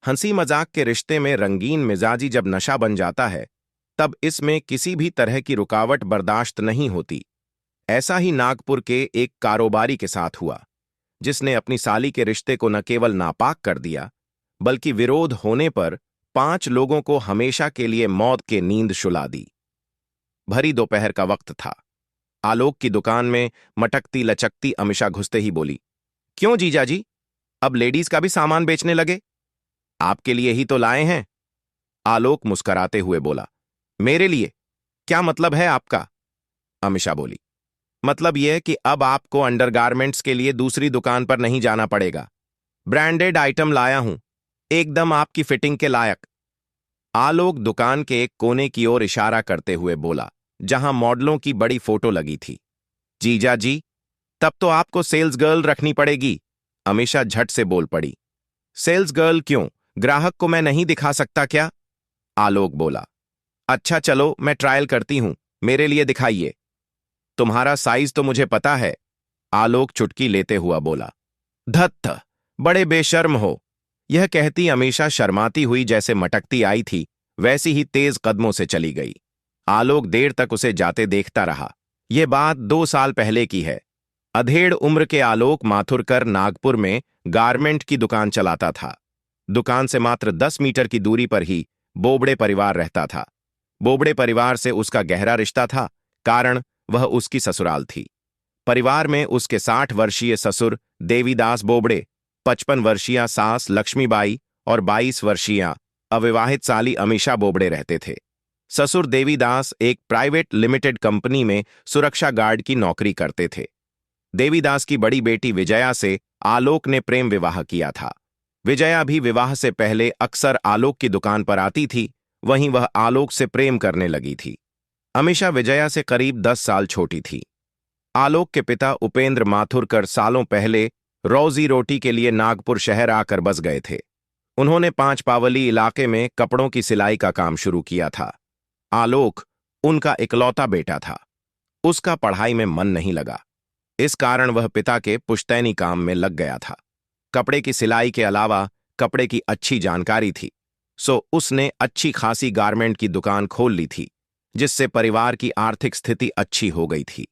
हंसी मजाक के रिश्ते में रंगीन मिजाजी जब नशा बन जाता है, तब इसमें किसी भी तरह की रुकावट बर्दाश्त नहीं होती। ऐसा ही नागपुर के एक कारोबारी के साथ हुआ, जिसने अपनी साली के रिश्ते को न केवल नापाक कर दिया, बल्कि विरोध होने पर 5 लोगों को हमेशा के लिए मौत के नींद सुला दी। भरी दोपहर का वक्त था। आलोक की दुकान में मटकती लचकती अमीषा घुसते ही बोली, क्यों जीजा जी, अब लेडीज का भी सामान बेचने लगे? आपके लिए ही तो लाए हैं। आलोक मुस्कराते हुए बोला, मेरे लिए? क्या मतलब है आपका? अमीषा बोली, मतलब यह कि अब आपको अंडरगारमेंट्स के लिए दूसरी दुकान पर नहीं जाना पड़ेगा। ब्रांडेड आइटम लाया हूं, एकदम आपकी फिटिंग के लायक। आलोक दुकान के एक कोने की ओर इशारा करते हुए बोला, जहां मॉडलों की बड़ी फोटो लगी थी। जीजा जी, तब तो आपको सेल्स गर्ल रखनी पड़ेगी। अमीषा झट से बोल पड़ी। सेल्स गर्ल क्यों? ग्राहक को मैं नहीं दिखा सकता क्या? आलोक बोला, अच्छा चलो मैं ट्रायल करती हूं, मेरे लिए दिखाइए। तुम्हारा साइज तो मुझे पता है। आलोक चुटकी लेते हुआ बोला। धत्त, बड़े बेशर्म हो। यह कहती अमीषा शर्माती हुई जैसे मटकती आई थी, वैसी ही तेज कदमों से चली गई। आलोक देर तक उसे जाते देखता रहा। यह बात 2 साल पहले की है। अधेड़ उम्र के आलोक माथुरकर नागपुर में गारमेंट की दुकान चलाता था। दुकान से मात्र 10 मीटर की दूरी पर ही बोबड़े परिवार रहता था। बोबड़े परिवार से उसका गहरा रिश्ता था, कारण वह उसकी ससुराल थी। परिवार में उसके 60 वर्षीय ससुर देवीदास बोबड़े, 55 वर्षीय सास लक्ष्मीबाई और 22 वर्षीय अविवाहित साली अमीषा बोबड़े रहते थे। ससुर देवीदास एक प्राइवेट लिमिटेड कंपनी में सुरक्षा गार्ड की नौकरी करते थे। देवीदास की बड़ी बेटी विजया से आलोक ने प्रेम विवाह किया था। विजया भी विवाह से पहले अक्सर आलोक की दुकान पर आती थी, वहीं वह आलोक से प्रेम करने लगी थी। अमीषा विजया से करीब 10 साल छोटी थी। आलोक के पिता उपेंद्र माथुरकर सालों पहले रोजी रोटी के लिए नागपुर शहर आकर बस गए थे। उन्होंने 5 पावली इलाके में कपड़ों की सिलाई का काम शुरू किया था। आलोक उनका इकलौता बेटा था। उसका पढ़ाई में मन नहीं लगा। इस कारण वह पिता के पुश्तैनी काम में लग गया था। कपड़े की सिलाई के अलावा कपड़े की अच्छी जानकारी थी, सो उसने अच्छी खासी गारमेंट की दुकान खोल ली थी, जिससे परिवार की आर्थिक स्थिति अच्छी हो गई थी।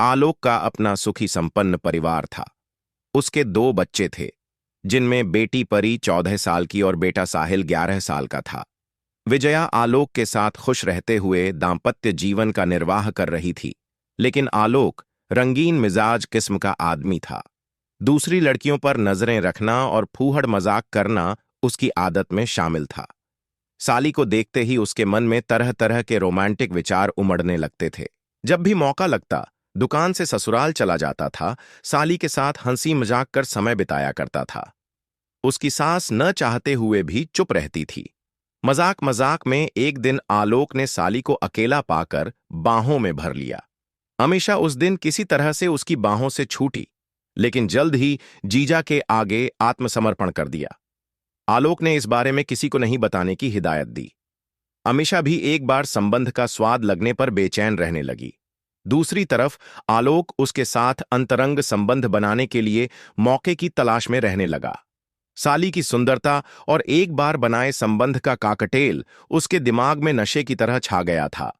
आलोक का अपना सुखी संपन्न परिवार था। उसके 2 बच्चे थे, जिनमें बेटी परी 14 साल की और बेटा साहिल 11 साल का था। विजया आलोक के साथ खुश रहते हुए दाम्पत्य जीवन का निर्वाह कर रही थी, लेकिन आलोक रंगीन मिजाज किस्म का आदमी था। दूसरी लड़कियों पर नजरें रखना और फूहड़ मजाक करना उसकी आदत में शामिल था। साली को देखते ही उसके मन में तरह तरह के रोमांटिक विचार उमड़ने लगते थे। जब भी मौका लगता दुकान से ससुराल चला जाता था, साली के साथ हंसी मजाक कर समय बिताया करता था। उसकी सास न चाहते हुए भी चुप रहती थी। मजाक मजाक में एक दिन आलोक ने साली को अकेला पाकर बाहों में भर लिया। अमीषा उस दिन किसी तरह से उसकी बाहों से छूटी, लेकिन जल्द ही जीजा के आगे आत्मसमर्पण कर दिया। आलोक ने इस बारे में किसी को नहीं बताने की हिदायत दी। अमीषा भी एक बार संबंध का स्वाद लगने पर बेचैन रहने लगी। दूसरी तरफ आलोक उसके साथ अंतरंग संबंध बनाने के लिए मौके की तलाश में रहने लगा। साली की सुंदरता और एक बार बनाए संबंध का काकटेल उसके दिमाग में नशे की तरह छा गया था,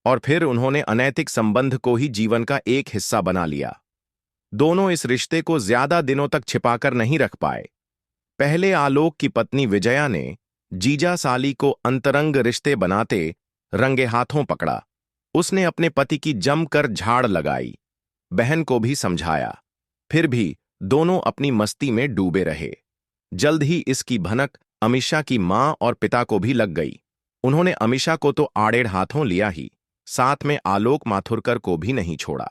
और फिर उन्होंने अनैतिक संबंध को ही जीवन का एक हिस्सा बना लिया। दोनों इस रिश्ते को ज्यादा दिनों तक छिपाकर नहीं रख पाए। पहले आलोक की पत्नी विजया ने जीजा साली को अंतरंग रिश्ते बनाते रंगे हाथों पकड़ा। उसने अपने पति की जमकर झाड़ लगाई, बहन को भी समझाया, फिर भी दोनों अपनी मस्ती में डूबे रहे। जल्द ही इसकी भनक अमीषा की मां और पिता को भी लग गई। उन्होंने अमीषा को तो आड़ेड़ हाथों लिया ही, साथ में आलोक माथुरकर को भी नहीं छोड़ा।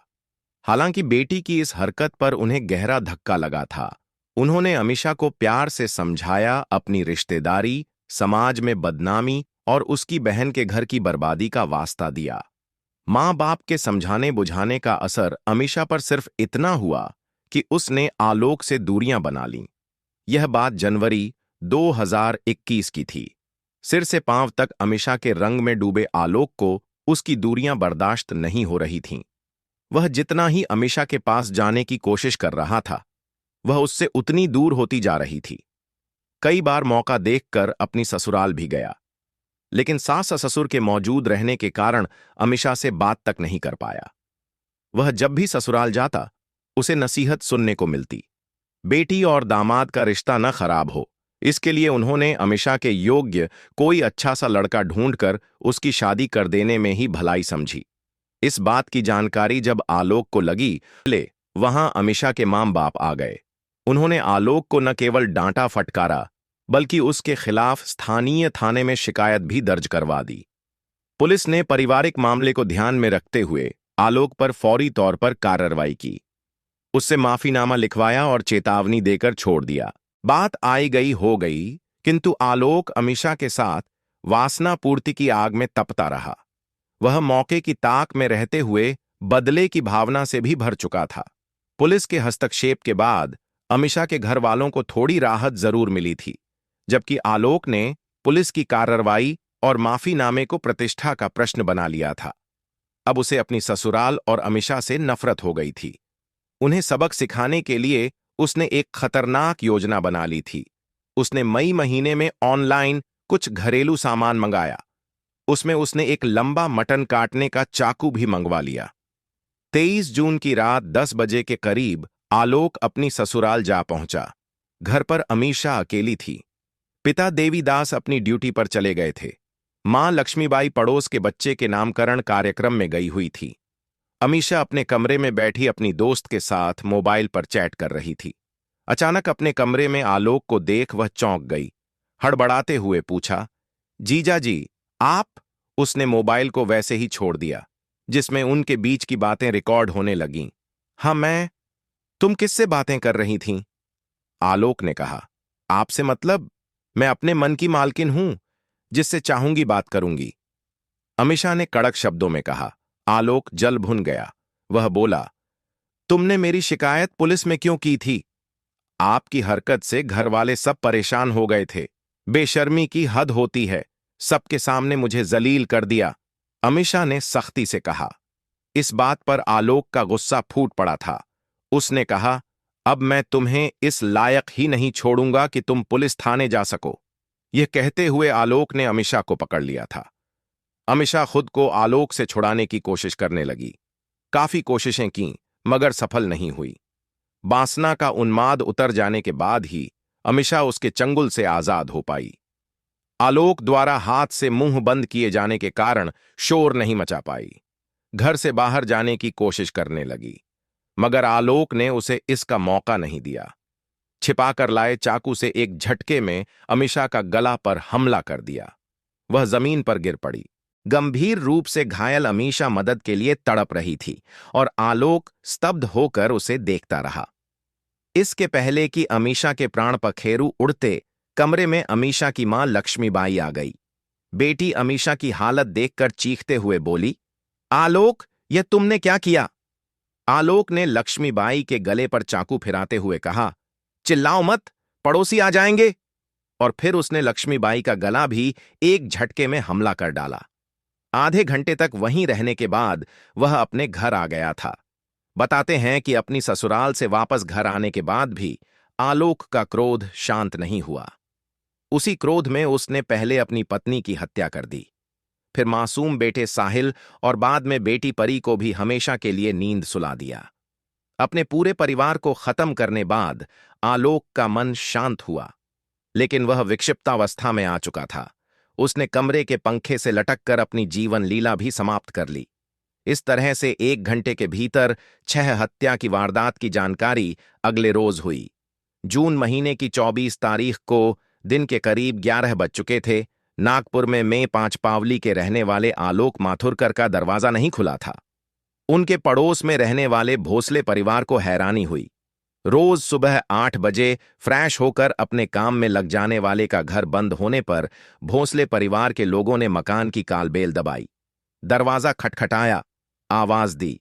हालांकि बेटी की इस हरकत पर उन्हें गहरा धक्का लगा था। उन्होंने अमीषा को प्यार से समझाया, अपनी रिश्तेदारी, समाज में बदनामी और उसकी बहन के घर की बर्बादी का वास्ता दिया। मां बाप के समझाने बुझाने का असर अमीषा पर सिर्फ इतना हुआ कि उसने आलोक से दूरियां बना लीं। यह बात जनवरी 2021 की थी। सिर से पांव तक अमीषा के रंग में डूबे आलोक को उसकी दूरियां बर्दाश्त नहीं हो रही थीं। वह जितना ही अमीषा के पास जाने की कोशिश कर रहा था, वह उससे उतनी दूर होती जा रही थी। कई बार मौका देखकर अपनी ससुराल भी गया, लेकिन सास ससुर के मौजूद रहने के कारण अमीषा से बात तक नहीं कर पाया। वह जब भी ससुराल जाता, उसे नसीहत सुनने को मिलती। बेटी और दामाद का रिश्ता न खराब हो, इसके लिए उन्होंने अमीषा के योग्य कोई अच्छा सा लड़का ढूंढकर उसकी शादी कर देने में ही भलाई समझी। इस बात की जानकारी जब आलोक को लगी, वहां अमीषा के मां बाप आ गए। उन्होंने आलोक को न केवल डांटा फटकारा, बल्कि उसके खिलाफ स्थानीय थाने में शिकायत भी दर्ज करवा दी। पुलिस ने पारिवारिक मामले को ध्यान में रखते हुए आलोक पर फौरी तौर पर कार्रवाई की। उससे माफीनामा लिखवाया और चेतावनी देकर छोड़ दिया। बात आई गई हो गई, किंतु आलोक अमीषा के साथ वासना पूर्ति की आग में तपता रहा। वह मौके की ताक में रहते हुए बदले की भावना से भी भर चुका था। पुलिस के हस्तक्षेप के बाद अमीषा के घर वालों को थोड़ी राहत जरूर मिली थी, जबकि आलोक ने पुलिस की कार्रवाई और माफीनामे को प्रतिष्ठा का प्रश्न बना लिया था। अब उसे अपनी ससुराल और अमीषा से नफरत हो गई थी। उन्हें सबक सिखाने के लिए उसने एक खतरनाक योजना बना ली थी। उसने मई महीने में ऑनलाइन कुछ घरेलू सामान मंगाया। उसमें उसने एक लंबा मटन काटने का चाकू भी मंगवा लिया। 23 जून की रात 10 बजे के करीब आलोक अपनी ससुराल जा पहुंचा। घर पर अमीषा अकेली थी। पिता देवीदास अपनी ड्यूटी पर चले गए थे। मां लक्ष्मीबाई पड़ोस के बच्चे के नामकरण कार्यक्रम में गई हुई थी। अमीषा अपने कमरे में बैठी अपनी दोस्त के साथ मोबाइल पर चैट कर रही थी। अचानक अपने कमरे में आलोक को देख वह चौंक गई। हड़बड़ाते हुए पूछा, जीजा जी आप? उसने मोबाइल को वैसे ही छोड़ दिया, जिसमें उनके बीच की बातें रिकॉर्ड होने लगीं। हाँ मैं। तुम किससे बातें कर रही थीं? आलोक ने कहा, आपसे मतलब? मैं अपने मन की मालकिन हूं, जिससे चाहूंगी बात करूंगी। अमीषा ने कड़क शब्दों में कहा। आलोक जल भुन गया। वह बोला, तुमने मेरी शिकायत पुलिस में क्यों की थी? आपकी हरकत से घर वाले सब परेशान हो गए थे। बेशर्मी की हद होती है। सबके सामने मुझे जलील कर दिया, अमीषा ने सख्ती से कहा। इस बात पर आलोक का गुस्सा फूट पड़ा था। उसने कहा, अब मैं तुम्हें इस लायक ही नहीं छोड़ूंगा कि तुम पुलिस थाने जा सको। यह कहते हुए आलोक ने अमीषा को पकड़ लिया था। अमीषा खुद को आलोक से छुड़ाने की कोशिश करने लगी। काफी कोशिशें कीं, मगर सफल नहीं हुई। वासना का उन्माद उतर जाने के बाद ही अमीषा उसके चंगुल से आजाद हो पाई। आलोक द्वारा हाथ से मुंह बंद किए जाने के कारण शोर नहीं मचा पाई। घर से बाहर जाने की कोशिश करने लगी, मगर आलोक ने उसे इसका मौका नहीं दिया। छिपाकर लाए चाकू से एक झटके में अमीषा का गला पर हमला कर दिया। वह जमीन पर गिर पड़ी। गंभीर रूप से घायल अमीषा मदद के लिए तड़प रही थी और आलोक स्तब्ध होकर उसे देखता रहा। इसके पहले कि अमीषा के प्राण पखेरु उड़ते, कमरे में अमीषा की मां लक्ष्मीबाई आ गई। बेटी अमीषा की हालत देखकर चीखते हुए बोली, आलोक, यह तुमने क्या किया? आलोक ने लक्ष्मीबाई के गले पर चाकू फिराते हुए कहा, चिल्लाओ मत, पड़ोसी आ जाएंगे। और फिर उसने लक्ष्मीबाई का गला भी एक झटके में हमला कर डाला। आधे घंटे तक वहीं रहने के बाद वह अपने घर आ गया था। बताते हैं कि अपनी ससुराल से वापस घर आने के बाद भी आलोक का क्रोध शांत नहीं हुआ। उसी क्रोध में उसने पहले अपनी पत्नी की हत्या कर दी, फिर मासूम बेटे साहिल और बाद में बेटी परी को भी हमेशा के लिए नींद सुला दिया। अपने पूरे परिवार को खत्म करने बाद आलोक का मन शांत हुआ, लेकिन वह विक्षिप्तावस्था में आ चुका था। उसने कमरे के पंखे से लटककर अपनी जीवन लीला भी समाप्त कर ली। इस तरह से 1 घंटे के भीतर 6 हत्या की वारदात की जानकारी अगले रोज हुई। जून महीने की 24 तारीख को दिन के करीब 11 बज चुके थे। नागपुर में मे 5 पावली के रहने वाले आलोक माथुरकर का दरवाजा नहीं खुला था। उनके पड़ोस में रहने वाले भोसले परिवार को हैरानी हुई। रोज सुबह 8 बजे फ्रेश होकर अपने काम में लग जाने वाले का घर बंद होने पर भोसले परिवार के लोगों ने मकान की कालबेल दबाई। दरवाजा खटखटाया, आवाज दी।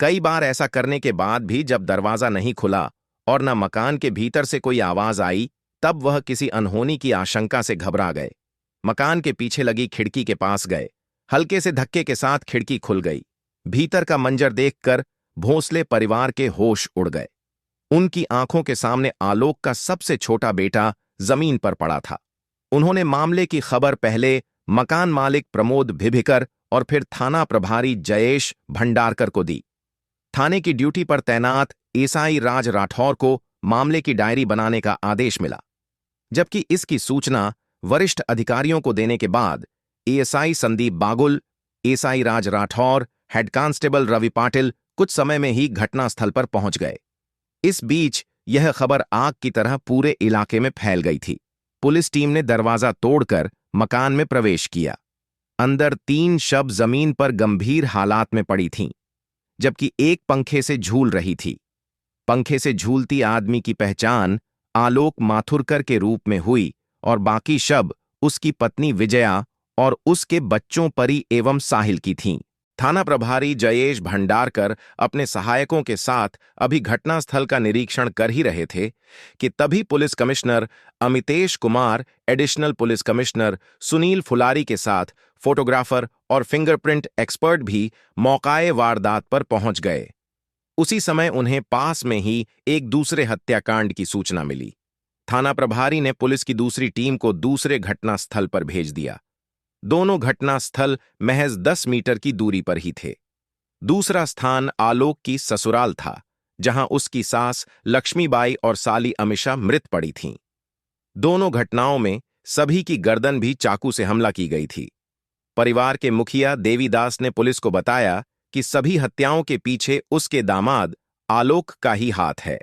कई बार ऐसा करने के बाद भी जब दरवाजा नहीं खुला और न मकान के भीतर से कोई आवाज आई, तब वह किसी अनहोनी की आशंका से घबरा गए। मकान के पीछे लगी खिड़की के पास गए। हल्के से धक्के के साथ खिड़की खुल गई। भीतर का मंजर देखकर भोसले परिवार के होश उड़ गए। उनकी आंखों के सामने आलोक का सबसे छोटा बेटा जमीन पर पड़ा था। उन्होंने मामले की खबर पहले मकान मालिक प्रमोद भिभिकर और फिर थाना प्रभारी जयेश भंडारकर को दी। थाने की ड्यूटी पर तैनात एसआई राज राठौर को मामले की डायरी बनाने का आदेश मिला, जबकि इसकी सूचना वरिष्ठ अधिकारियों को देने के बाद एएसआई संदीप बागुल, एसआई राज राठौर, हेड कांस्टेबल रवि पाटिल कुछ समय में ही घटनास्थल पर पहुंच गए। इस बीच यह खबर आग की तरह पूरे इलाके में फैल गई थी। पुलिस टीम ने दरवाजा तोड़कर मकान में प्रवेश किया। अंदर 3 शव जमीन पर गंभीर हालात में पड़ी थीं, जबकि एक पंखे से झूल रही थी। पंखे से झूलती आदमी की पहचान आलोक माथुरकर के रूप में हुई और बाकी शव उसकी पत्नी विजया और उसके बच्चों परी एवं साहिल की थीं। थाना प्रभारी जयेश भंडारकर अपने सहायकों के साथ अभी घटनास्थल का निरीक्षण कर ही रहे थे कि तभी police commissioner Amitesh Kumar, additional police commissioner Sunil Phulari के साथ फोटोग्राफर और फिंगरप्रिंट एक्सपर्ट भी मौकाए वारदात पर पहुंच गए। उसी समय उन्हें पास में ही एक दूसरे हत्याकांड की सूचना मिली। थाना प्रभारी ने पुलिस की दूसरी टीम को दूसरे घटनास्थल पर भेज दिया। दोनों घटनास्थल महज 10 मीटर की दूरी पर ही थे। दूसरा स्थान आलोक की ससुराल था, जहां उसकी सास लक्ष्मीबाई और साली अमीषा मृत पड़ी थीं। दोनों घटनाओं में सभी की गर्दन भी चाकू से हमला की गई थी। परिवार के मुखिया देवीदास ने पुलिस को बताया कि सभी हत्याओं के पीछे उसके दामाद आलोक का ही हाथ है।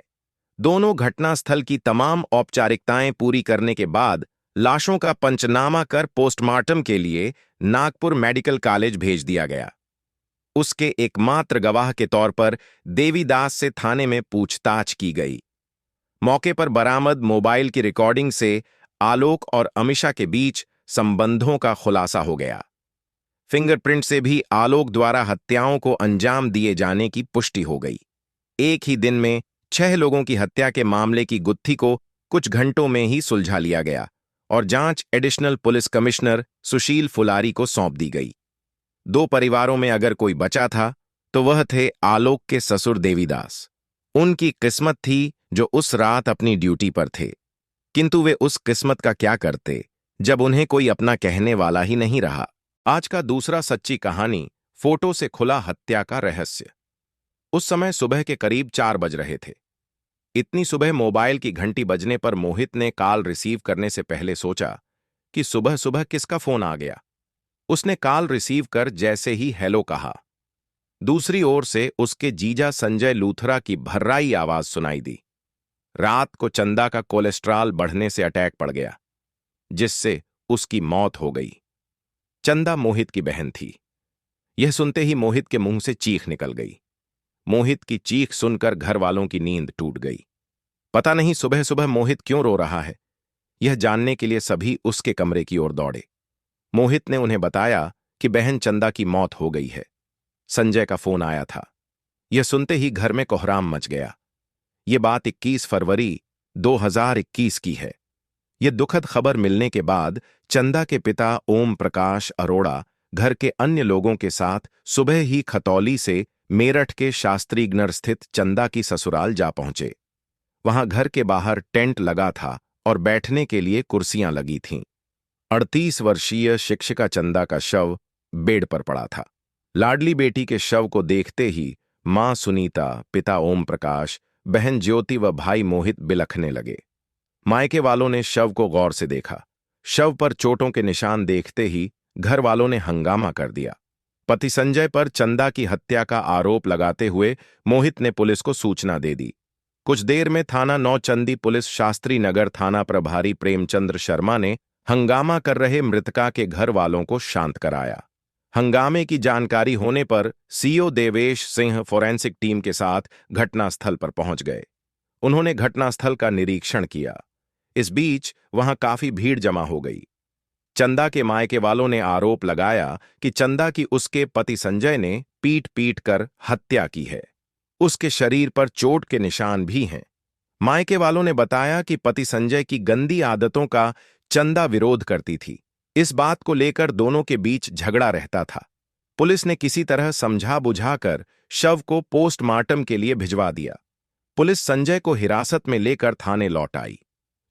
दोनों घटनास्थल की तमाम औपचारिकताएं पूरी करने के बाद लाशों का पंचनामा कर पोस्टमार्टम के लिए नागपुर मेडिकल कॉलेज भेज दिया गया। उसके एकमात्र गवाह के तौर पर देवीदास से थाने में पूछताछ की गई। मौके पर बरामद मोबाइल की रिकॉर्डिंग से आलोक और अमीषा के बीच संबंधों का खुलासा हो गया। फिंगरप्रिंट से भी आलोक द्वारा हत्याओं को अंजाम दिए जाने की पुष्टि हो गई। एक ही दिन में 6 लोगों की हत्या के मामले की गुत्थी को कुछ घंटों में ही सुलझा लिया गया और जांच एडिशनल पुलिस कमिश्नर सुशील फुलारी को सौंप दी गई। 2 परिवारों में अगर कोई बचा था तो वह थे आलोक के ससुर देवीदास। उनकी किस्मत थी जो उस रात अपनी ड्यूटी पर थे, किंतु वे उस किस्मत का क्या करते जब उन्हें कोई अपना कहने वाला ही नहीं रहा। आज का दूसरा सच्ची कहानी, फोटो से खुला हत्या का रहस्य। उस समय सुबह के करीब 4 बज रहे थे। इतनी सुबह मोबाइल की घंटी बजने पर मोहित ने कॉल रिसीव करने से पहले सोचा कि सुबह सुबह किसका फोन आ गया। उसने कॉल रिसीव कर जैसे ही हेलो कहा, दूसरी ओर से उसके जीजा संजय लूथरा की भर्राई आवाज सुनाई दी। रात को चंदा का कोलेस्ट्रॉल बढ़ने से अटैक पड़ गया, जिससे उसकी मौत हो गई। चंदा मोहित की बहन थी। यह सुनते ही मोहित के मुंह से चीख निकल गई। मोहित की चीख सुनकर घर वालों की नींद टूट गई। पता नहीं सुबह सुबह मोहित क्यों रो रहा है, यह जानने के लिए सभी उसके कमरे की ओर दौड़े। मोहित ने उन्हें बताया कि बहन चंदा की मौत हो गई है। संजय का फोन आया था। यह सुनते ही घर में कोहराम मच गया। यह बात 21 फरवरी 2021 की है। यह दुखद खबर मिलने के बाद चंदा के पिता ओम प्रकाश अरोड़ा घर के अन्य लोगों के साथ सुबह ही खतौली से मेरठ के शास्त्रीनगर स्थित चंदा की ससुराल जा पहुंचे। वहां घर के बाहर टेंट लगा था और बैठने के लिए कुर्सियां लगी थीं। 38 वर्षीय शिक्षिका चंदा का शव बेड पर पड़ा था। लाडली बेटी के शव को देखते ही मां सुनीता, पिता ओम प्रकाश, बहन ज्योति व भाई मोहित बिलखने लगे। मायके वालों ने शव को गौर से देखा। शव पर चोटों के निशान देखते ही घर वालों ने हंगामा कर दिया। पति संजय पर चंदा की हत्या का आरोप लगाते हुए मोहित ने पुलिस को सूचना दे दी। कुछ देर में थाना नौचंदी पुलिस शास्त्री नगर थाना प्रभारी प्रेमचंद्र शर्मा ने हंगामा कर रहे मृतका के घर वालों को शांत कराया। हंगामे की जानकारी होने पर CO Devesh Singh forensic team के साथ घटनास्थल पर पहुंच गए। उन्होंने घटनास्थल का निरीक्षण किया। इस बीच वहां काफी भीड़ जमा हो गई। चंदा के मायके वालों ने आरोप लगाया कि चंदा की उसके पति संजय ने पीट पीट कर हत्या की है। उसके शरीर पर चोट के निशान भी हैं। मायके वालों ने बताया कि पति संजय की गंदी आदतों का चंदा विरोध करती थी। इस बात को लेकर दोनों के बीच झगड़ा रहता था। पुलिस ने किसी तरह समझा बुझाकर शव को पोस्टमार्टम के लिए भिजवा दिया। पुलिस संजय को हिरासत में लेकर थाने लौट आई।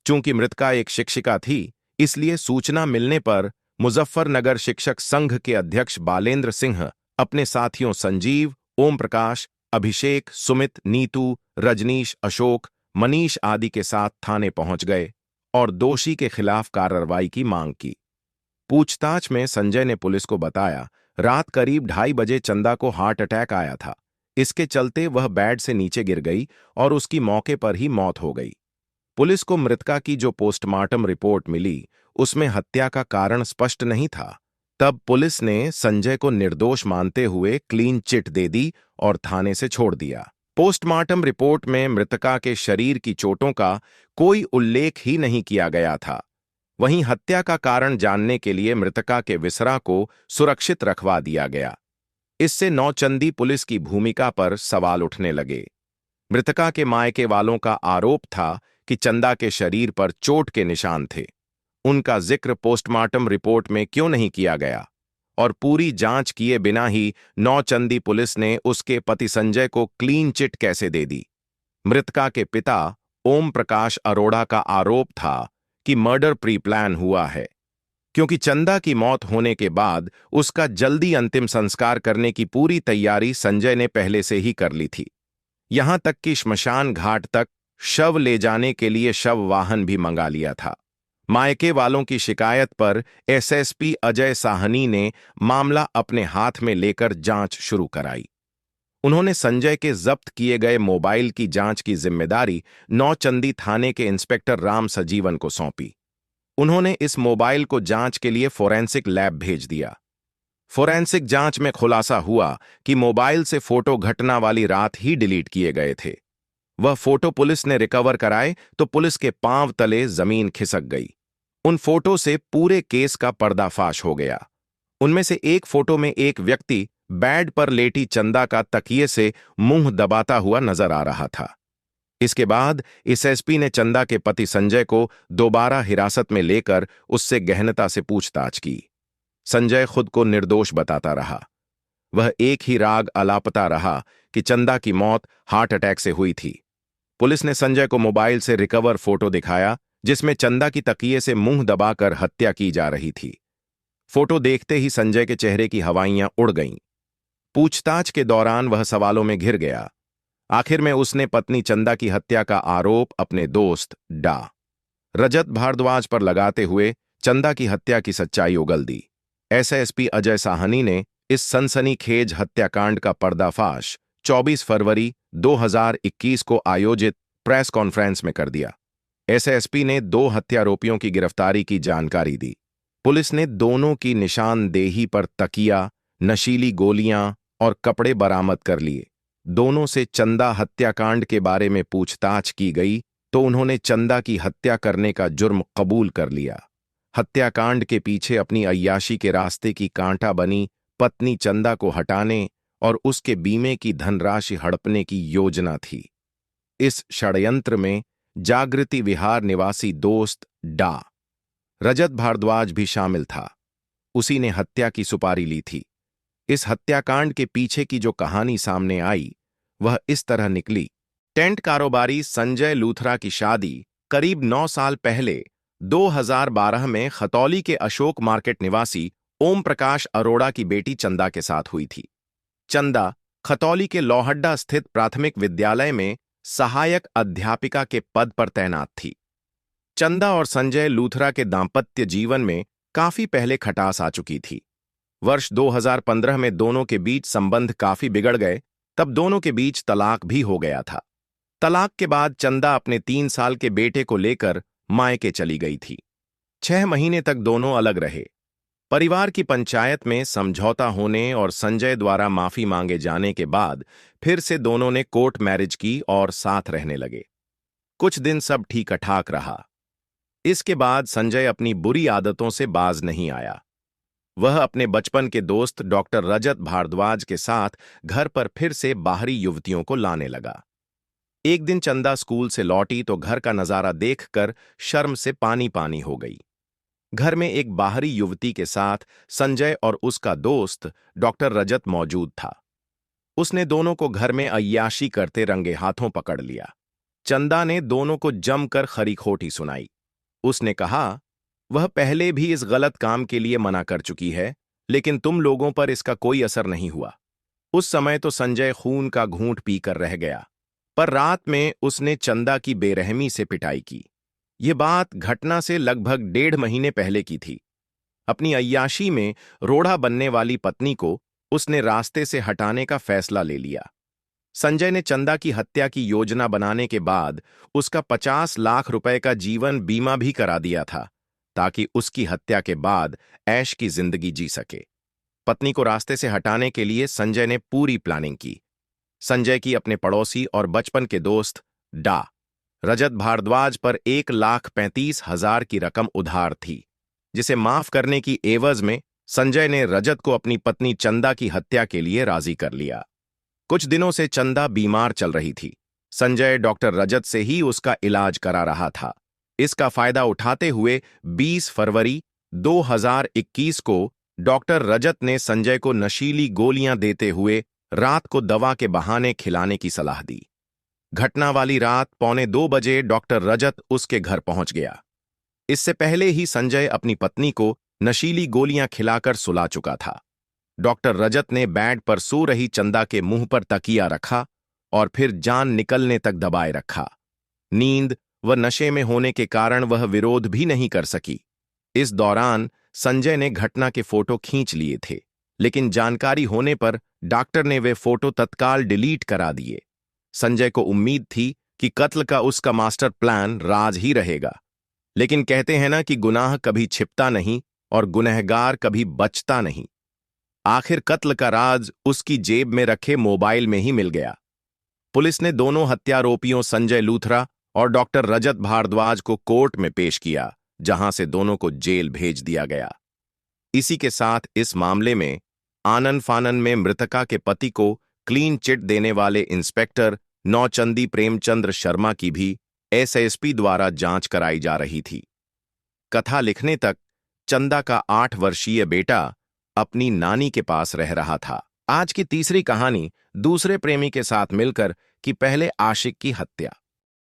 चूंकि मृतका एक शिक्षिका थी, इसलिए सूचना मिलने पर मुजफ्फरनगर शिक्षक संघ के अध्यक्ष बालेंद्र सिंह अपने साथियों संजीव, ओम प्रकाश, अभिषेक, सुमित, नीतू, रजनीश, अशोक, मनीष आदि के साथ थाने पहुंच गए और दोषी के खिलाफ कार्रवाई की मांग की। पूछताछ में संजय ने पुलिस को बताया, रात करीब 2:30 बजे चंदा को हार्ट अटैक आया था। इसके चलते वह बेड से नीचे गिर गई और उसकी मौके पर ही मौत हो गई। पुलिस को मृतका की जो पोस्टमार्टम रिपोर्ट मिली, उसमें हत्या का कारण स्पष्ट नहीं था। तब पुलिस ने संजय को निर्दोष मानते हुए क्लीन चिट दे दी और थाने से छोड़ दिया। पोस्टमार्टम रिपोर्ट में मृतका के शरीर की चोटों का कोई उल्लेख ही नहीं किया गया था। वहीं हत्या का कारण जानने के लिए मृतका के विसरा को सुरक्षित रखवा दिया गया। इससे नौचंदी पुलिस की भूमिका पर सवाल उठने लगे। मृतका के मायके वालों का आरोप था कि चंदा के शरीर पर चोट के निशान थे। उनका जिक्र पोस्टमार्टम रिपोर्ट में क्यों नहीं किया गया और पूरी जांच किए बिना ही नौचंदी पुलिस ने उसके पति संजय को क्लीन चिट कैसे दे दी। मृतका के पिता ओम प्रकाश अरोड़ा का आरोप था कि मर्डर प्री प्लान हुआ है, क्योंकि चंदा की मौत होने के बाद उसका जल्दी अंतिम संस्कार करने की पूरी तैयारी संजय ने पहले से ही कर ली थी। यहां तक कि श्मशान घाट तक शव ले जाने के लिए शव वाहन भी मंगा लिया था। मायके वालों की शिकायत पर एसएसपी अजय साहनी ने मामला अपने हाथ में लेकर जांच शुरू कराई। उन्होंने संजय के जब्त किए गए मोबाइल की जांच की जिम्मेदारी नौचंदी थाने के इंस्पेक्टर राम सजीवन को सौंपी। उन्होंने इस मोबाइल को जांच के लिए फोरेंसिक लैब भेज दिया। फोरेंसिक जांच में खुलासा हुआ कि मोबाइल से फोटो घटना वाली रात ही डिलीट किए गए थे। वह फोटो पुलिस ने रिकवर कराए तो पुलिस के पांव तले जमीन खिसक गई। उन फोटो से पूरे केस का पर्दाफाश हो गया। उनमें से एक फोटो में एक व्यक्ति बेड पर लेटी चंदा का तकिए से मुंह दबाता हुआ नजर आ रहा था। इसके बाद एसएसपी ने चंदा के पति संजय को दोबारा हिरासत में लेकर उससे गहनता से पूछताछ की। संजय खुद को निर्दोष बताता रहा। वह एक ही राग अलापता रहा कि चंदा की मौत हार्ट अटैक से हुई थी। पुलिस ने संजय को मोबाइल से रिकवर फोटो दिखाया, जिसमें चंदा की तकिए से मुंह दबाकर हत्या की जा रही थी। फोटो देखते ही संजय के चेहरे की हवाइयां उड़ गईं। पूछताछ के दौरान वह सवालों में घिर गया। आखिर में उसने पत्नी चंदा की हत्या का आरोप अपने दोस्त डा. रजत भारद्वाज पर लगाते हुए चंदा की हत्या की सच्चाई उगल दी। एसएसपी अजय साहनी ने इस सनसनीखेज हत्याकांड का पर्दाफाश 24 फरवरी 2021 को आयोजित प्रेस कॉन्फ्रेंस में कर दिया। एसएसपी ने 2 हत्यारोपियों की गिरफ्तारी की जानकारी दी। पुलिस ने दोनों की निशानदेही पर तकिया, नशीली गोलियां और कपड़े बरामद कर लिए। दोनों से चंदा हत्याकांड के बारे में पूछताछ की गई तो उन्होंने चंदा की हत्या करने का जुर्म कबूल कर लिया। हत्याकांड के पीछे अपनी अय्याशी के रास्ते की कांटा बनी पत्नी चंदा को हटाने और उसके बीमे की धनराशि हड़पने की योजना थी। इस षड्यंत्र में जागृति विहार निवासी दोस्त डा. रजत भारद्वाज भी शामिल था। उसी ने हत्या की सुपारी ली थी। इस हत्याकांड के पीछे की जो कहानी सामने आई वह इस तरह निकली। टेंट कारोबारी संजय लूथरा की शादी करीब 9 साल पहले 2012 में खतौली के अशोक मार्केट निवासी ओम प्रकाश अरोड़ा की बेटी चंदा के साथ हुई थी। चंदा खतौली के लोहड्डा स्थित प्राथमिक विद्यालय में सहायक अध्यापिका के पद पर तैनात थी। चंदा और संजय लूथरा के दांपत्य जीवन में काफी पहले खटास आ चुकी थी। वर्ष 2015 में दोनों के बीच संबंध काफी बिगड़ गए, तब दोनों के बीच तलाक भी हो गया था। तलाक के बाद चंदा अपने 3 साल के बेटे को लेकर मायके चली गई थी। 6 महीने तक दोनों अलग रहे। परिवार की पंचायत में समझौता होने और संजय द्वारा माफी मांगे जाने के बाद फिर से दोनों ने कोर्ट मैरिज की और साथ रहने लगे। कुछ दिन सब ठीक ठाक रहा। इसके बाद संजय अपनी बुरी आदतों से बाज नहीं आया। वह अपने बचपन के दोस्त डॉक्टर रजत भारद्वाज के साथ घर पर फिर से बाहरी युवतियों को लाने लगा। एक दिन चंदा स्कूल से लौटी तो घर का नजारा देखकर शर्म से पानी पानी हो गई। घर में एक बाहरी युवती के साथ संजय और उसका दोस्त डॉक्टर रजत मौजूद था। उसने दोनों को घर में अय्याशी करते रंगे हाथों पकड़ लिया। चंदा ने दोनों को जमकर खरी खोटी सुनाई। उसने कहा, वह पहले भी इस गलत काम के लिए मना कर चुकी है, लेकिन तुम लोगों पर इसका कोई असर नहीं हुआ। उस समय तो संजय खून का घूंट पीकर रह गया, पर रात में उसने चंदा की बेरहमी से पिटाई की। ये बात घटना से लगभग 1.5 महीने पहले की थी। अपनी अय्याशी में रोड़ा बनने वाली पत्नी को उसने रास्ते से हटाने का फैसला ले लिया। संजय ने चंदा की हत्या की योजना बनाने के बाद उसका 50 लाख रुपए का जीवन बीमा भी करा दिया था, ताकि उसकी हत्या के बाद ऐश की जिंदगी जी सके। पत्नी को रास्ते से हटाने के लिए संजय ने पूरी प्लानिंग की। संजय की अपने पड़ोसी और बचपन के दोस्त डा रजत भारद्वाज पर 1,35,000 की रकम उधार थी, जिसे माफ करने की एवज में संजय ने रजत को अपनी पत्नी चंदा की हत्या के लिए राजी कर लिया। कुछ दिनों से चंदा बीमार चल रही थी। संजय डॉक्टर रजत से ही उसका इलाज करा रहा था। इसका फायदा उठाते हुए 20 फरवरी 2021 को डॉक्टर रजत ने संजय को नशीली गोलियां देते हुए रात को दवा के बहाने खिलाने की सलाह दी। घटना वाली रात 1:45 बजे डॉक्टर रजत उसके घर पहुंच गया। इससे पहले ही संजय अपनी पत्नी को नशीली गोलियां खिलाकर सुला चुका था। डॉक्टर रजत ने बेड पर सो रही चंदा के मुंह पर तकिया रखा और फिर जान निकलने तक दबाए रखा। नींद व नशे में होने के कारण वह विरोध भी नहीं कर सकी। इस दौरान संजय ने घटना के फोटो खींच लिए थे, लेकिन जानकारी होने पर डॉक्टर ने वे फोटो तत्काल डिलीट करा दिए। संजय को उम्मीद थी कि कत्ल का उसका मास्टर प्लान राज ही रहेगा, लेकिन कहते हैं ना कि गुनाह कभी छिपता नहीं और गुनहगार कभी बचता नहीं। आखिर कत्ल का राज उसकी जेब में रखे मोबाइल में ही मिल गया। पुलिस ने दोनों हत्यारोपियों संजय लूथरा और डॉक्टर रजत भारद्वाज को कोर्ट में पेश किया, जहां से दोनों को जेल भेज दिया गया। इसी के साथ इस मामले में आनन फानन में मृतका के पति को क्लीन चिट देने वाले इंस्पेक्टर नौचंदी प्रेमचंद्र शर्मा की भी एसएसपी द्वारा जांच कराई जा रही थी। कथा लिखने तक चंदा का 8 वर्षीय बेटा अपनी नानी के पास रह रहा था। आज की तीसरी कहानी दूसरे प्रेमी के साथ मिलकर की पहले आशिक की हत्या।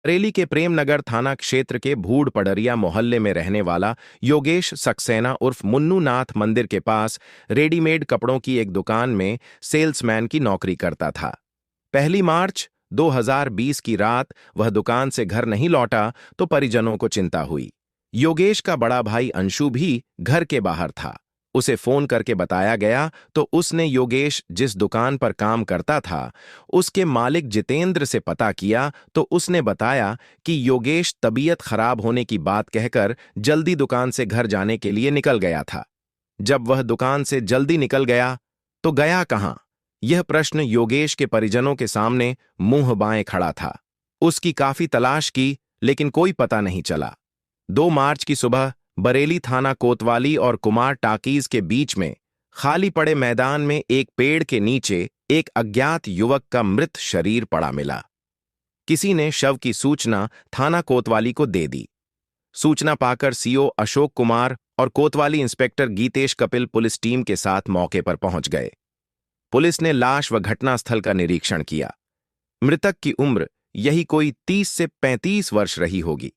बरेली के प्रेमनगर थाना क्षेत्र के भूड़ पडरिया मोहल्ले में रहने वाला योगेश सक्सेना उर्फ मुन्नू नाथ मंदिर के पास रेडीमेड कपड़ों की एक दुकान में सेल्समैन की नौकरी करता था। 1 मार्च 2020 की रात वह दुकान से घर नहीं लौटा तो परिजनों को चिंता हुई। योगेश का बड़ा भाई अंशु भी घर के बाहर था। उसे फोन करके बताया गया तो उसने योगेश जिस दुकान पर काम करता था उसके मालिक जितेंद्र से पता किया तो उसने बताया कि योगेश तबीयत खराब होने की बात कहकर जल्दी दुकान से घर जाने के लिए निकल गया था। जब वह दुकान से जल्दी निकल गया तो गया कहां, यह प्रश्न योगेश के परिजनों के सामने मुंह बाएं खड़ा था। उसकी काफी तलाश की, लेकिन कोई पता नहीं चला। 2 मार्च की सुबह बरेली थाना कोतवाली और कुमार टाकीज के बीच में खाली पड़े मैदान में एक पेड़ के नीचे एक अज्ञात युवक का मृत शरीर पड़ा मिला। किसी ने शव की सूचना थाना कोतवाली को दे दी। सूचना पाकर सीओ अशोक कुमार और कोतवाली inspector Geetesh Kapil police team के साथ मौके पर पहुंच गए। पुलिस ने लाश व घटनास्थल का निरीक्षण किया। मृतक की उम्र यही कोई 30 से 35 वर्ष रही होगी।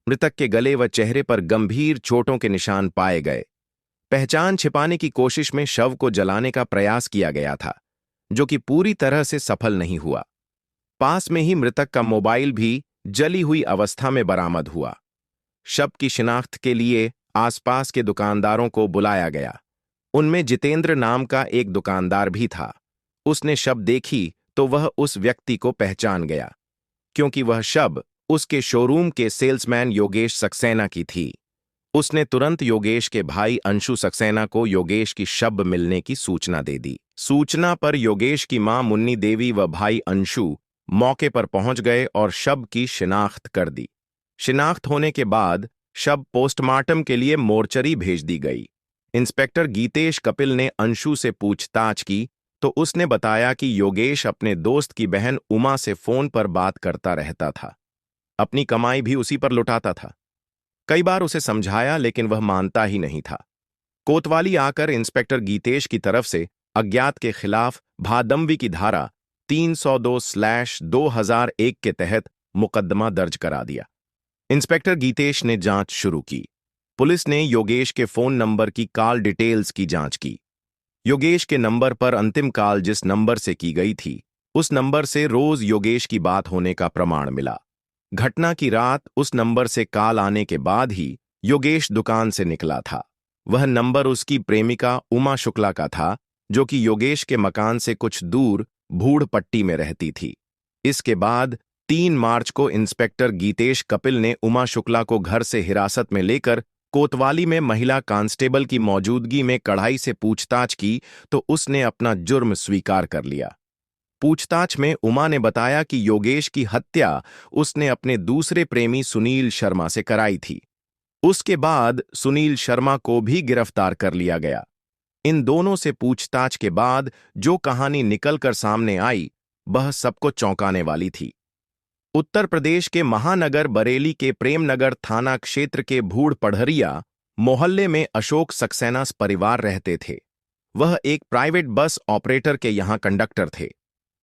मृतक के गले व चेहरे पर गंभीर चोटों के निशान पाए गए। पहचान छिपाने की कोशिश में शव को जलाने का प्रयास किया गया था, जो कि पूरी तरह से सफल नहीं हुआ। पास में ही मृतक का मोबाइल भी जली हुई अवस्था में बरामद हुआ। शव की शिनाख्त के लिए आसपास के दुकानदारों को बुलाया गया। उनमें जितेंद्र नाम का एक दुकानदार भी था। उसने शव देखी तो वह उस व्यक्ति को पहचान गया, क्योंकि वह शव उसके शोरूम के सेल्समैन योगेश सक्सेना की थी। उसने तुरंत योगेश के भाई अंशु सक्सेना को योगेश की शव मिलने की सूचना दे दी। सूचना पर योगेश की मां मुन्नी देवी व भाई अंशु मौके पर पहुंच गए और शव की शिनाख्त कर दी। शिनाख्त होने के बाद शव पोस्टमार्टम के लिए मोर्चरी भेज दी गई। इंस्पेक्टर गीतेश कपिल ने अंशु से पूछताछ की तो उसने बताया कि योगेश अपने दोस्त की बहन उमा से फोन पर बात करता रहता था। अपनी कमाई भी उसी पर लुटाता था। कई बार उसे समझाया, लेकिन वह मानता ही नहीं था। कोतवाली आकर इंस्पेक्टर गीतेश की तरफ से अज्ञात के खिलाफ भादम्वी की धारा 302/2001 के तहत मुकदमा दर्ज करा दिया। इंस्पेक्टर गीतेश ने जांच शुरू की। पुलिस ने योगेश के फोन नंबर की कॉल डिटेल्स की जांच की। योगेश के नंबर पर अंतिम कॉल जिस नंबर से की गई थी, उस नंबर से रोज योगेश की बात होने का प्रमाण मिला। घटना की रात उस नंबर से कॉल आने के बाद ही योगेश दुकान से निकला था। वह नंबर उसकी प्रेमिका उमा शुक्ला का था, जो कि योगेश के मकान से कुछ दूर भूड़ पट्टी में रहती थी। इसके बाद 3 मार्च को इंस्पेक्टर गीतेश कपिल ने उमा शुक्ला को घर से हिरासत में लेकर कोतवाली में महिला कांस्टेबल की मौजूदगी में कड़ाई से पूछताछ की तो उसने अपना जुर्म स्वीकार कर लिया। पूछताछ में उमा ने बताया कि योगेश की हत्या उसने अपने दूसरे प्रेमी सुनील शर्मा से कराई थी। उसके बाद सुनील शर्मा को भी गिरफ्तार कर लिया गया। इन दोनों से पूछताछ के बाद जो कहानी निकलकर सामने आई, वह सबको चौंकाने वाली थी। उत्तर प्रदेश के महानगर बरेली के प्रेमनगर थाना क्षेत्र के भूड़ पढ़रिया मोहल्ले में अशोक सक्सेना परिवार रहते थे। वह एक प्राइवेट बस ऑपरेटर के यहां कंडक्टर थे।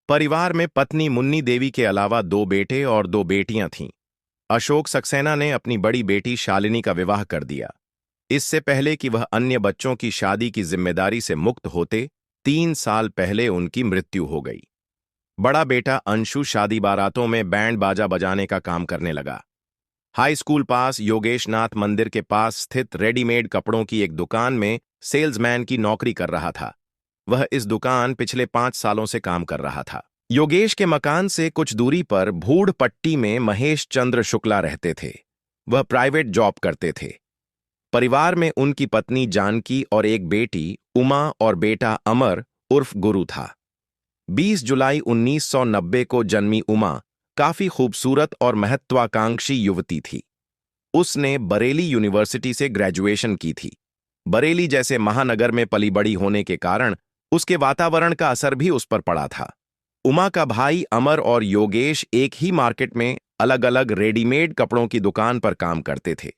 परिवार में पत्नी मुन्नी देवी के अलावा 2 बेटे और 2 बेटियां थीं। अशोक सक्सेना ने अपनी बड़ी बेटी शालिनी का विवाह कर दिया। इससे पहले कि वह अन्य बच्चों की शादी की जिम्मेदारी से मुक्त होते, 3 साल पहले उनकी मृत्यु हो गई। बड़ा बेटा अंशु शादी बारातों में बैंड बाजा बजाने का काम करने लगा। हाई स्कूल पास योगेशनाथ मंदिर के पास स्थित रेडीमेड कपड़ों की एक दुकान में सेल्समैन की नौकरी कर रहा था। वह इस दुकान पिछले 5 सालों से काम कर रहा था। योगेश के मकान से कुछ दूरी पर भूड़ पट्टी में महेश चंद्र शुक्ला रहते थे। वह प्राइवेट जॉब करते थे। परिवार में उनकी पत्नी जानकी और एक बेटी उमा और बेटा अमर उर्फ गुरु था। 20 जुलाई 1990 को जन्मी उमा काफी खूबसूरत और महत्वाकांक्षी युवती थी। उसने बरेली यूनिवर्सिटी से ग्रेजुएशन की थी। बरेली जैसे महानगर में पली बड़ी होने के कारण उसके वातावरण का असर भी उस पर पड़ा था। उमा का भाई अमर और योगेश एक ही मार्केट में अलग अलग रेडीमेड कपड़ों की दुकान पर काम करते थे।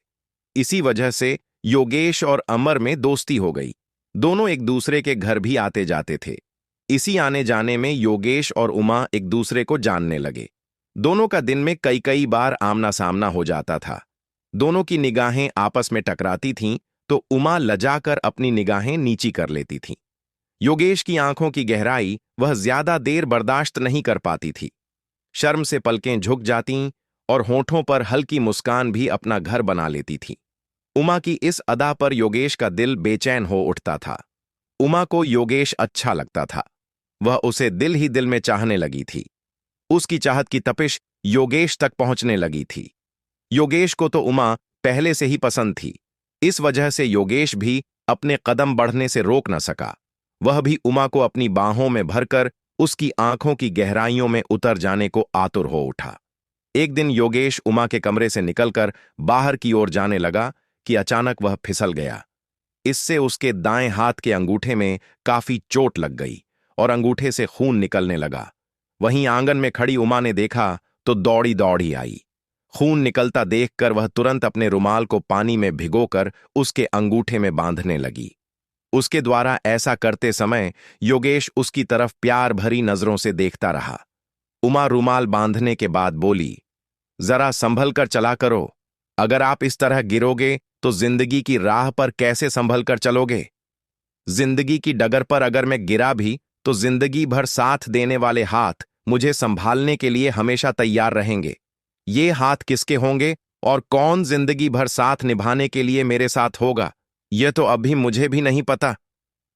इसी वजह से योगेश और अमर में दोस्ती हो गई। दोनों एक दूसरे के घर भी आते जाते थे। इसी आने जाने में योगेश और उमा एक दूसरे को जानने लगे। दोनों का दिन में कई कई बार आमना सामना हो जाता था। दोनों की निगाहें आपस में टकराती थीं तो उमा लजाकर अपनी निगाहें नीची कर लेती थी। योगेश की आंखों की गहराई वह ज्यादा देर बर्दाश्त नहीं कर पाती थी। शर्म से पलकें झुक जातीं और होठों पर हल्की मुस्कान भी अपना घर बना लेती थी। उमा की इस अदा पर योगेश का दिल बेचैन हो उठता था। उमा को योगेश अच्छा लगता था। वह उसे दिल ही दिल में चाहने लगी थी। उसकी चाहत की तपिश योगेश तक पहुंचने लगी थी। योगेश को तो उमा पहले से ही पसंद थी। इस वजह से योगेश भी अपने कदम बढ़ने से रोक न सका। वह भी उमा को अपनी बाहों में भरकर उसकी आंखों की गहराइयों में उतर जाने को आतुर हो उठा। एक दिन योगेश उमा के कमरे से निकलकर बाहर की ओर जाने लगा कि अचानक वह फिसल गया। इससे उसके दाएं हाथ के अंगूठे में काफी चोट लग गई और अंगूठे से खून निकलने लगा। वहीं आंगन में खड़ी उमा ने देखा तो दौड़ी दौड़ी आई। खून निकलता देखकर वह तुरंत अपने रुमाल को पानी में भिगोकर उसके अंगूठे में बांधने लगी। उसके द्वारा ऐसा करते समय योगेश उसकी तरफ प्यार भरी नजरों से देखता रहा। उमा रुमाल बांधने के बाद बोली, जरा संभल कर चला करो। अगर आप इस तरह गिरोगे तो जिंदगी की राह पर कैसे संभल कर चलोगे? जिंदगी की डगर पर अगर मैं गिरा भी तो जिंदगी भर साथ देने वाले हाथ मुझे संभालने के लिए हमेशा तैयार रहेंगे। ये हाथ किसके होंगे और कौन जिंदगी भर साथ निभाने के लिए मेरे साथ होगा, यह तो अभी मुझे भी नहीं पता।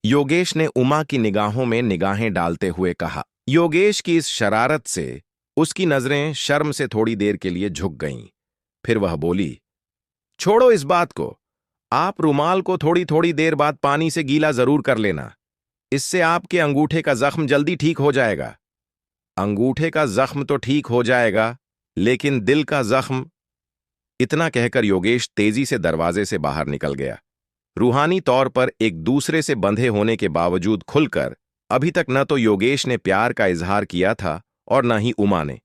योगेश ने उमा की निगाहों में निगाहें डालते हुए कहा। योगेश की इस शरारत से उसकी नजरें शर्म से थोड़ी देर के लिए झुक गईं। फिर वह बोली, छोड़ो इस बात को। आप रुमाल को थोड़ी थोड़ी देर बाद पानी से गीला जरूर कर लेना। इससे आपके अंगूठे का जख्म जल्दी ठीक हो जाएगा। अंगूठे का जख्म तो ठीक हो जाएगा, लेकिन दिल का जख्म। इतना कहकर योगेश तेजी से दरवाजे से बाहर निकल गया। रूहानी तौर पर एक दूसरे से बंधे होने के बावजूद खुलकर अभी तक न तो योगेश ने प्यार का इजहार किया था और न ही उमा ने।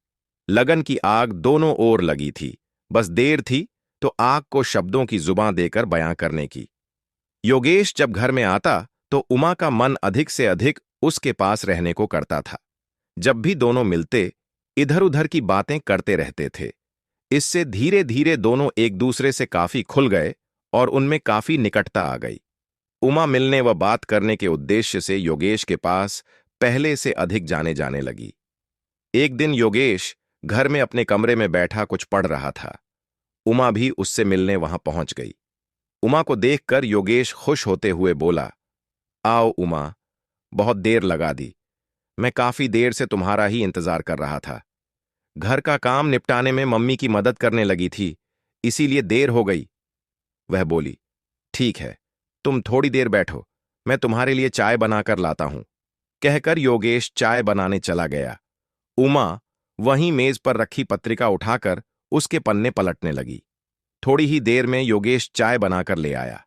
लगन की आग दोनों ओर लगी थी, बस देर थी तो आग को शब्दों की जुबां देकर बयां करने की। योगेश जब घर में आता तो उमा का मन अधिक से अधिक उसके पास रहने को करता था। जब भी दोनों मिलते इधर उधर की बातें करते रहते थे। इससे धीरे धीरे दोनों एक दूसरे से काफी खुल गए और उनमें काफी निकटता आ गई। उमा मिलने व बात करने के उद्देश्य से योगेश के पास पहले से अधिक जाने लगी। एक दिन योगेश घर में अपने कमरे में बैठा कुछ पढ़ रहा था। उमा भी उससे मिलने वहां पहुंच गई। उमा को देखकर योगेश खुश होते हुए बोला, आओ उमा, बहुत देर लगा दी। मैं काफी देर से तुम्हारा ही इंतजार कर रहा था। घर का काम निपटाने में मम्मी की मदद करने लगी थी, इसीलिए देर हो गई। वह बोली, ठीक है, तुम थोड़ी देर बैठो, मैं तुम्हारे लिए चाय बनाकर लाता हूं। कहकर योगेश चाय बनाने चला गया। उमा वहीं मेज पर रखी पत्रिका उठाकर उसके पन्ने पलटने लगी। थोड़ी ही देर में योगेश चाय बनाकर ले आया।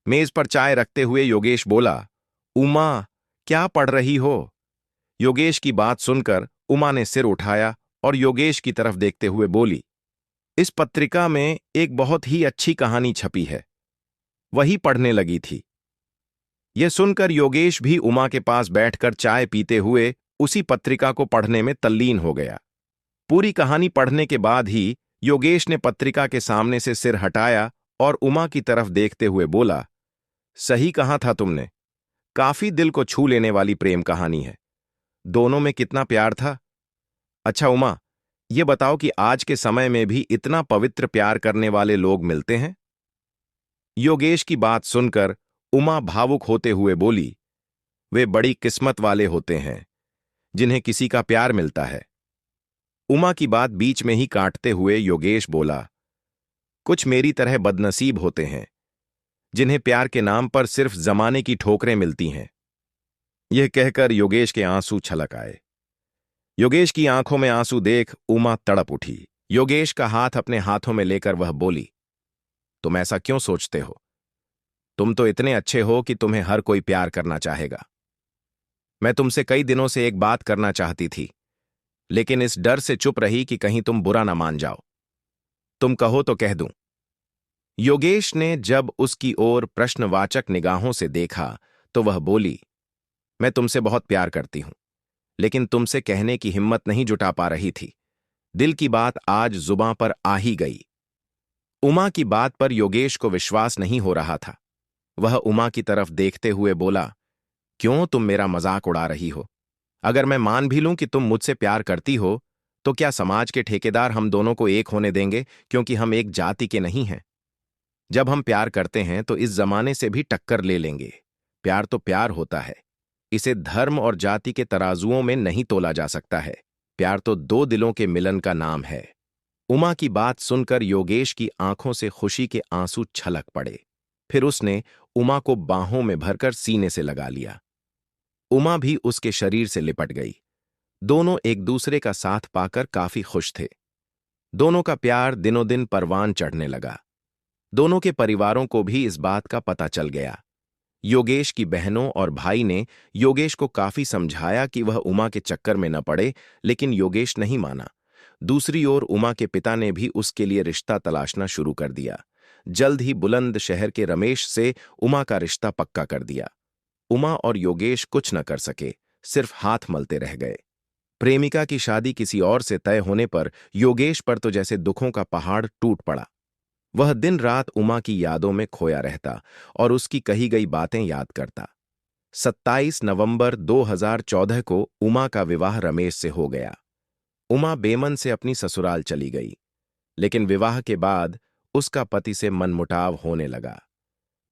मेज पर चाय रखते हुए योगेश बोला, उमा, क्या पढ़ रही हो? योगेश की बात सुनकर उमा ने सिर उठाया और योगेश की तरफ देखते हुए बोली, इस पत्रिका में एक बहुत ही अच्छी कहानी छपी है, वही पढ़ने लगी थी। यह सुनकर योगेश भी उमा के पास बैठकर चाय पीते हुए उसी पत्रिका को पढ़ने में तल्लीन हो गया। पूरी कहानी पढ़ने के बाद ही योगेश ने पत्रिका के सामने से सिर हटाया और उमा की तरफ देखते हुए बोला, सही कहा था तुमने, काफी दिल को छू लेने वाली प्रेम कहानी है। दोनों में कितना प्यार था। अच्छा उमा, ये बताओ कि आज के समय में भी इतना पवित्र प्यार करने वाले लोग मिलते हैं? योगेश की बात सुनकर उमा भावुक होते हुए बोली, वे बड़ी किस्मत वाले होते हैं जिन्हें किसी का प्यार मिलता है। उमा की बात बीच में ही काटते हुए योगेश बोला, कुछ मेरी तरह बदनसीब होते हैं जिन्हें प्यार के नाम पर सिर्फ जमाने की ठोकरें मिलती हैं। यह कहकर योगेश के आंसू छलक आए। योगेश की आंखों में आंसू देख उमा तड़प उठी। योगेश का हाथ अपने हाथों में लेकर वह बोली, तुम ऐसा क्यों सोचते हो? तुम तो इतने अच्छे हो कि तुम्हें हर कोई प्यार करना चाहेगा। मैं तुमसे कई दिनों से एक बात करना चाहती थी, लेकिन इस डर से चुप रही कि कहीं तुम बुरा ना मान जाओ। तुम कहो तो कह दूं। योगेश ने जब उसकी ओर प्रश्नवाचक निगाहों से देखा तो वह बोली, मैं तुमसे बहुत प्यार करती हूं, लेकिन तुमसे कहने की हिम्मत नहीं जुटा पा रही थी। दिल की बात आज जुबां पर आ ही गई। उमा की बात पर योगेश को विश्वास नहीं हो रहा था। वह उमा की तरफ देखते हुए बोला, क्यों तुम मेरा मजाक उड़ा रही हो? अगर मैं मान भी लूं कि तुम मुझसे प्यार करती हो, तो क्या समाज के ठेकेदार हम दोनों को एक होने देंगे क्योंकि हम एक जाति के नहीं हैं? जब हम प्यार करते हैं तो इस जमाने से भी टक्कर ले लेंगे। प्यार तो प्यार होता है, इसे धर्म और जाति के तराजुओं में नहीं तोला जा सकता है। प्यार तो दो दिलों के मिलन का नाम है। उमा की बात सुनकर योगेश की आंखों से खुशी के आंसू छलक पड़े। फिर उसने उमा को बाहों में भरकर सीने से लगा लिया। उमा भी उसके शरीर से लिपट गई। दोनों एक दूसरे का साथ पाकर काफी खुश थे। दोनों का प्यार दिनों दिन परवान चढ़ने लगा। दोनों के परिवारों को भी इस बात का पता चल गया। योगेश की बहनों और भाई ने योगेश को काफी समझाया कि वह उमा के चक्कर में न पड़े, लेकिन योगेश नहीं माना। दूसरी ओर उमा के पिता ने भी उसके लिए रिश्ता तलाशना शुरू कर दिया। जल्द ही बुलंद शहर के रमेश से उमा का रिश्ता पक्का कर दिया। उमा और योगेश कुछ न कर सके, सिर्फ हाथ मलते रह गए। प्रेमिका की शादी किसी और से तय होने पर योगेश पर तो जैसे दुखों का पहाड़ टूट पड़ा। वह दिन रात उमा की यादों में खोया रहता और उसकी कही गई बातें याद करता। 27 नवंबर 2014 को उमा का विवाह रमेश से हो गया। उमा बेमन से अपनी ससुराल चली गई, लेकिन विवाह के बाद उसका पति से मनमुटाव होने लगा।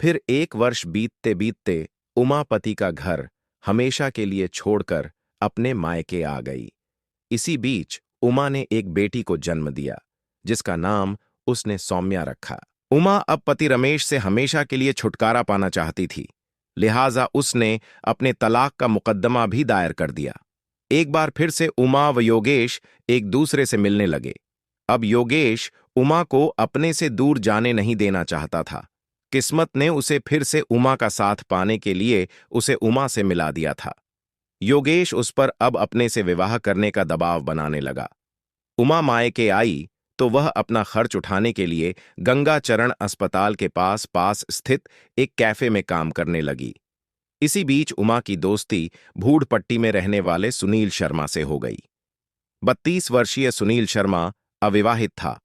फिर 1 वर्ष बीतते बीतते उमा पति का घर हमेशा के लिए छोड़कर अपने मायके आ गई। इसी बीच उमा ने एक बेटी को जन्म दिया, जिसका नाम उसने सौम्या रखा। उमा अब पति रमेश से हमेशा के लिए छुटकारा पाना चाहती थी, लिहाजा उसने अपने तलाक का मुकद्दमा भी दायर कर दिया। एक बार फिर से उमा व योगेश एक दूसरे से मिलने लगे। अब योगेश उमा को अपने से दूर जाने नहीं देना चाहता था। किस्मत ने उसे फिर से उमा का साथ पाने के लिए उसे उमा से मिला दिया था। योगेश उस पर अब अपने से विवाह करने का दबाव बनाने लगा। उमा मायके आई तो वह अपना खर्च उठाने के लिए गंगाचरण अस्पताल के पास स्थित एक कैफे में काम करने लगी। इसी बीच उमा की दोस्ती भूड़पट्टी में रहने वाले सुनील शर्मा से हो गई। 32 वर्षीय सुनील शर्मा अविवाहित था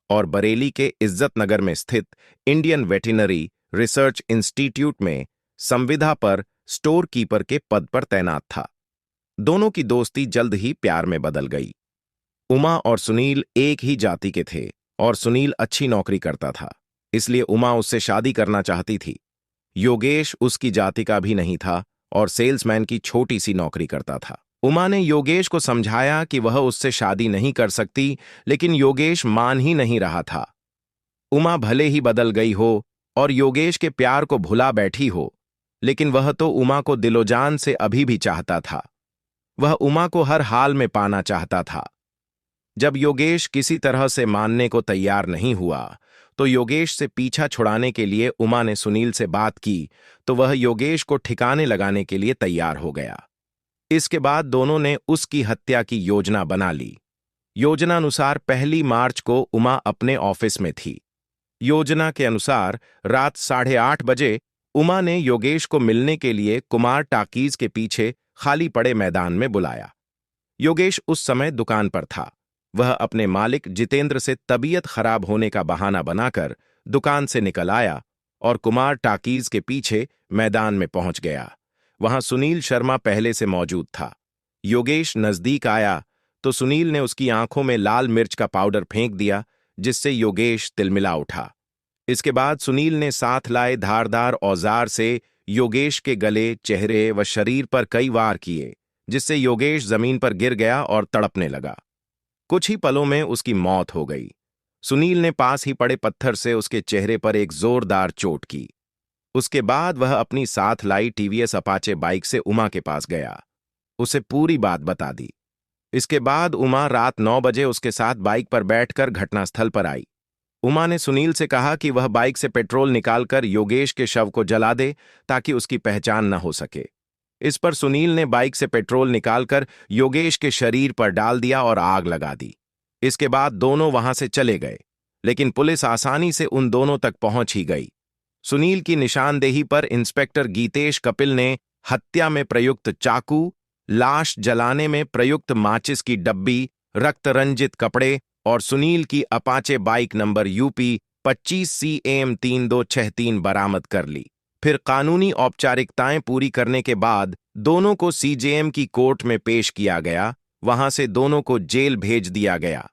और बरेली के इज्जत नगर में स्थित इंडियन वेटरनरी रिसर्च इंस्टीट्यूट में संविदा पर स्टोर कीपर के पद पर तैनात था। दोनों की दोस्ती जल्द ही प्यार में बदल गई। उमा और सुनील एक ही जाति के थे और सुनील अच्छी नौकरी करता था, इसलिए उमा उससे शादी करना चाहती थी। योगेश उसकी जाति का भी नहीं था और सेल्समैन की छोटी सी नौकरी करता था। उमा ने योगेश को समझाया कि वह उससे शादी नहीं कर सकती, लेकिन योगेश मान ही नहीं रहा था। उमा भले ही बदल गई हो और योगेश के प्यार को भुला बैठी हो, लेकिन वह तो उमा को दिलोजान से अभी भी चाहता था। वह उमा को हर हाल में पाना चाहता था। जब योगेश किसी तरह से मानने को तैयार नहीं हुआ, तो योगेश से पीछा छुड़ाने के लिए उमा ने सुनील से बात की, तो वह योगेश को ठिकाने लगाने के लिए तैयार हो गया। इसके बाद दोनों ने उसकी हत्या की योजना बना ली। योजनानुसार 1 मार्च को उमा अपने ऑफिस में थी। योजना के अनुसार रात 8:30 बजे उमा ने योगेश को मिलने के लिए कुमार टाकीज के पीछे खाली पड़े मैदान में बुलाया। योगेश उस समय दुकान पर था। वह अपने मालिक जितेंद्र से तबीयत खराब होने का बहाना बनाकर दुकान से निकल आया और कुमार टाकीज के पीछे मैदान में पहुंच गया। वहां सुनील शर्मा पहले से मौजूद था। योगेश नजदीक आया तो सुनील ने उसकी आंखों में लाल मिर्च का पाउडर फेंक दिया, जिससे योगेश तिलमिला उठा। इसके बाद सुनील ने साथ लाए धारदार औजार से योगेश के गले, चेहरे व शरीर पर कई वार किए, जिससे योगेश जमीन पर गिर गया और तड़पने लगा। कुछ ही पलों में उसकी मौत हो गई। सुनील ने पास ही पड़े पत्थर से उसके चेहरे पर एक जोरदार चोट की। उसके बाद वह अपनी साथ लाई टीवीएस अपाचे बाइक से उमा के पास गया। उसे पूरी बात बता दी। इसके बाद उमा रात 9 बजे उसके साथ बाइक पर बैठकर घटनास्थल पर आई। उमा ने सुनील से कहा कि वह बाइक से पेट्रोल निकालकर योगेश के शव को जला दे ताकि उसकी पहचान न हो सके। इस पर सुनील ने बाइक से पेट्रोल निकालकर योगेश के शरीर पर डाल दिया और आग लगा दी। इसके बाद दोनों वहां से चले गए, लेकिन पुलिस आसानी से उन दोनों तक पहुंच ही गई। सुनील की निशानदेही पर इंस्पेक्टर गीतेश कपिल ने हत्या में प्रयुक्त चाकू, लाश जलाने में प्रयुक्त माचिस की डब्बी, रक्त रंजित कपड़े और सुनील की Apache bike number UP 25 CM 3263 बरामद कर ली। फिर कानूनी औपचारिकताएं पूरी करने के बाद दोनों को CJM की कोर्ट में पेश किया गया। वहां से दोनों को जेल भेज दिया गया।